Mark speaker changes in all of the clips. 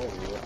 Speaker 1: No.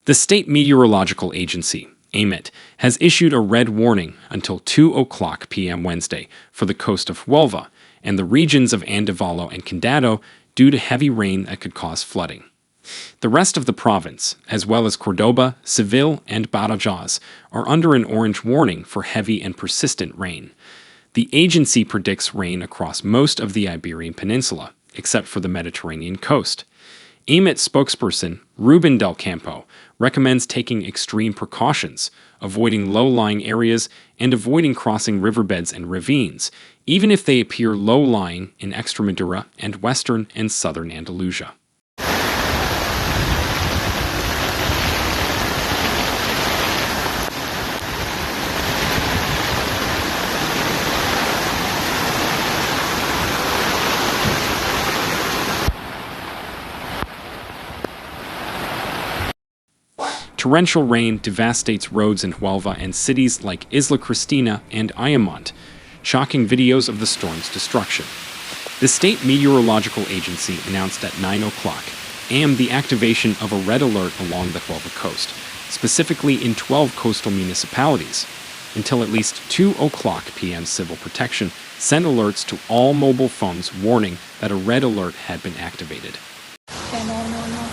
Speaker 2: The State Meteorological Agency, Aemet, has issued a red warning until 2:00 p.m. Wednesday for the coast of Huelva and the regions of Andévalo and Condado due to heavy rain that could cause flooding. The rest of the province, as well as Córdoba, Seville, and Badajoz, are under an orange warning for heavy and persistent rain. The agency predicts rain across most of the Iberian Peninsula, except for the Mediterranean coast. Aemet spokesperson Rubén del Campo recommends taking extreme precautions, avoiding low-lying areas, and avoiding crossing riverbeds and ravines, even if they appear low-lying in Extremadura and western and southern Andalusia. Torrential rain devastates roads in Huelva and cities like Isla Cristina and Aemet, shocking videos of the storm's destruction. The State Meteorological Agency announced at 9:00 a.m. the activation of a red alert along the Huelva coast, specifically in 12 coastal municipalities. Until at least 2:00 p.m. Civil Protection sent alerts to all mobile phones warning that a red alert had been activated.
Speaker 1: No.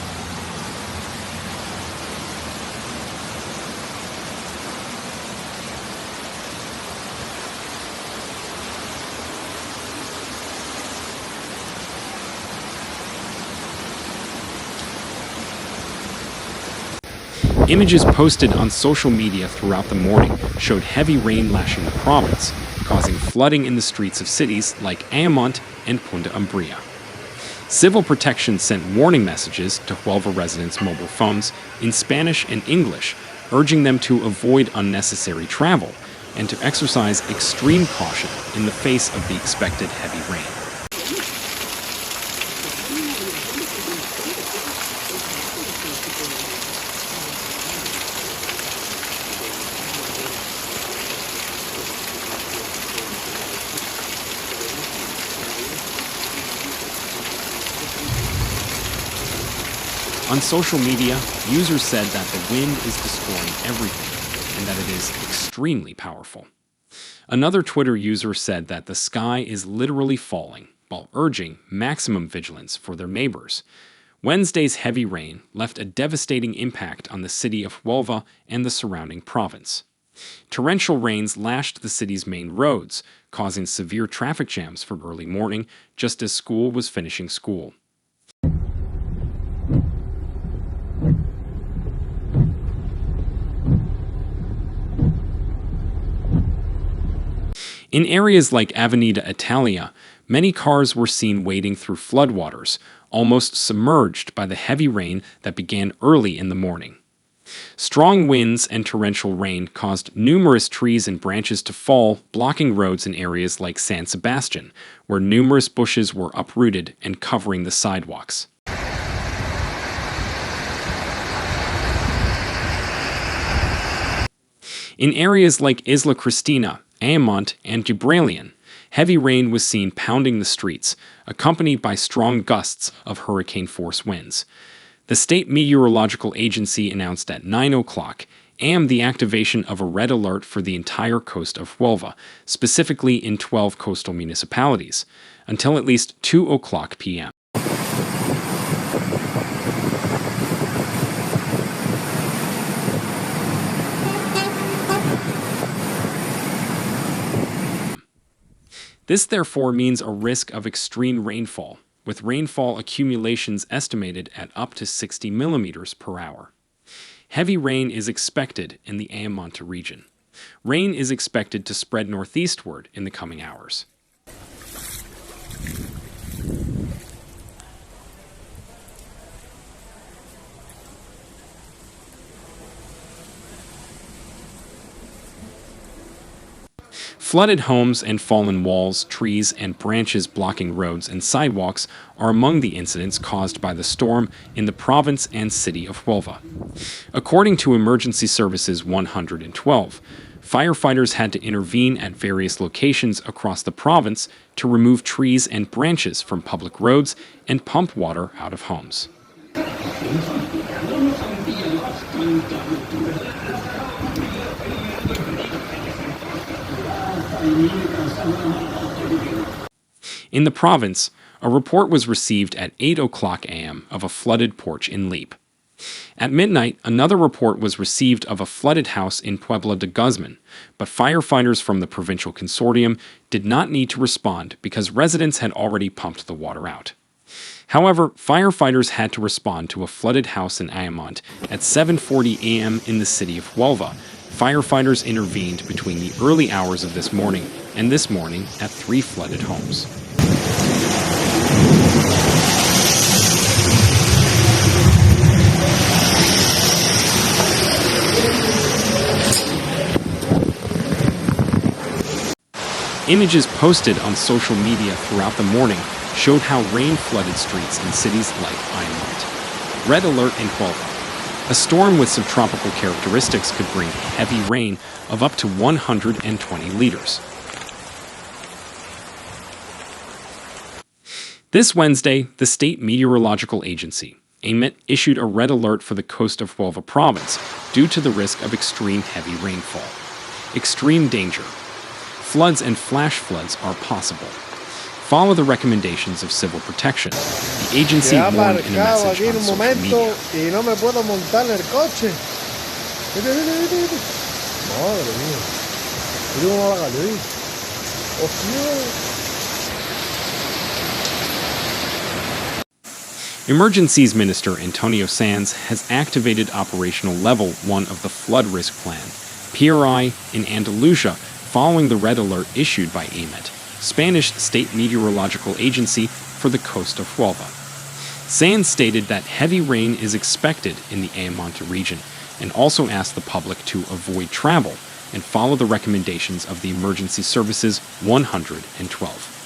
Speaker 2: Images posted on social media throughout the morning showed heavy rain lashing the province, causing flooding in the streets of cities like Aemet and Punta Umbria. Civil Protection sent warning messages to Huelva residents' mobile phones in Spanish and English, urging them to avoid unnecessary travel and to exercise extreme caution in the face of the expected heavy rain. On social media, users said that the wind is destroying everything and that it is extremely powerful. Another Twitter user said that the sky is literally falling, while urging maximum vigilance for their neighbors. Wednesday's heavy rain left a devastating impact on the city of Huelva and the surrounding province. Torrential rains lashed the city's main roads, causing severe traffic jams for early morning just as school was finishing school. In areas like Avenida Italia, many cars were seen wading through floodwaters, almost submerged by the heavy rain that began early in the morning. Strong winds and torrential rain caused numerous trees and branches to fall, blocking roads in areas like San Sebastian, where numerous bushes were uprooted and covering the sidewalks. In areas like Isla Cristina, Aemet, and Gibraltar, heavy rain was seen pounding the streets, accompanied by strong gusts of hurricane-force winds. The State Meteorological Agency announced at 9 o'clock a.m. the activation of a red alert for the entire coast of Huelva, specifically in 12 coastal municipalities, until at least 2 o'clock p.m. This therefore means a risk of extreme rainfall, with rainfall accumulations estimated at up to 60 millimeters per hour. Heavy rain is expected in the Aemet region. Rain is expected to spread northeastward in the coming hours. Flooded homes and fallen walls, trees, and branches blocking roads and sidewalks are among the incidents caused by the storm in the province and city of Huelva. According to Emergency Services 112, firefighters had to intervene at various locations across the province to remove trees and branches from public roads and pump water out of homes. In the province, a report was received at 8 o'clock a.m. of a flooded porch in Lepe. At midnight, another report was received of a flooded house in Puebla de Guzman, but firefighters from the provincial consortium did not need to respond because residents had already pumped the water out. However, firefighters had to respond to a flooded house in Aemet at 7:40 a.m. in the city of Huelva. Firefighters intervened between the early hours of this morning and this morning at 3 flooded homes. Images posted on social media throughout the morning showed how rain flooded streets in cities like Aemet. Red alert in Huelva. A storm with subtropical characteristics could bring heavy rain of up to 120 liters. This Wednesday, the State Meteorological Agency, Aemet, issued a red alert for the coast of Huelva province due to the risk of extreme heavy rainfall. Extreme danger. Floods and flash floods are possible. Follow the recommendations of civil protection. The agency warned in a message on social media.
Speaker 3: Y no me puedo montar en el coche. Madre mía. Mira cómo va la calle ahí.
Speaker 2: Emergencies Minister Antonio Sanz has activated Operational Level 1 of the Flood Risk Plan, PRI, in Andalusia following the red alert issued by Aemet, Spanish State Meteorological Agency for the coast of Huelva. Sanz stated that heavy rain is expected in the Aemet region and also asked the public to avoid travel and follow the recommendations of the Emergency Services 112.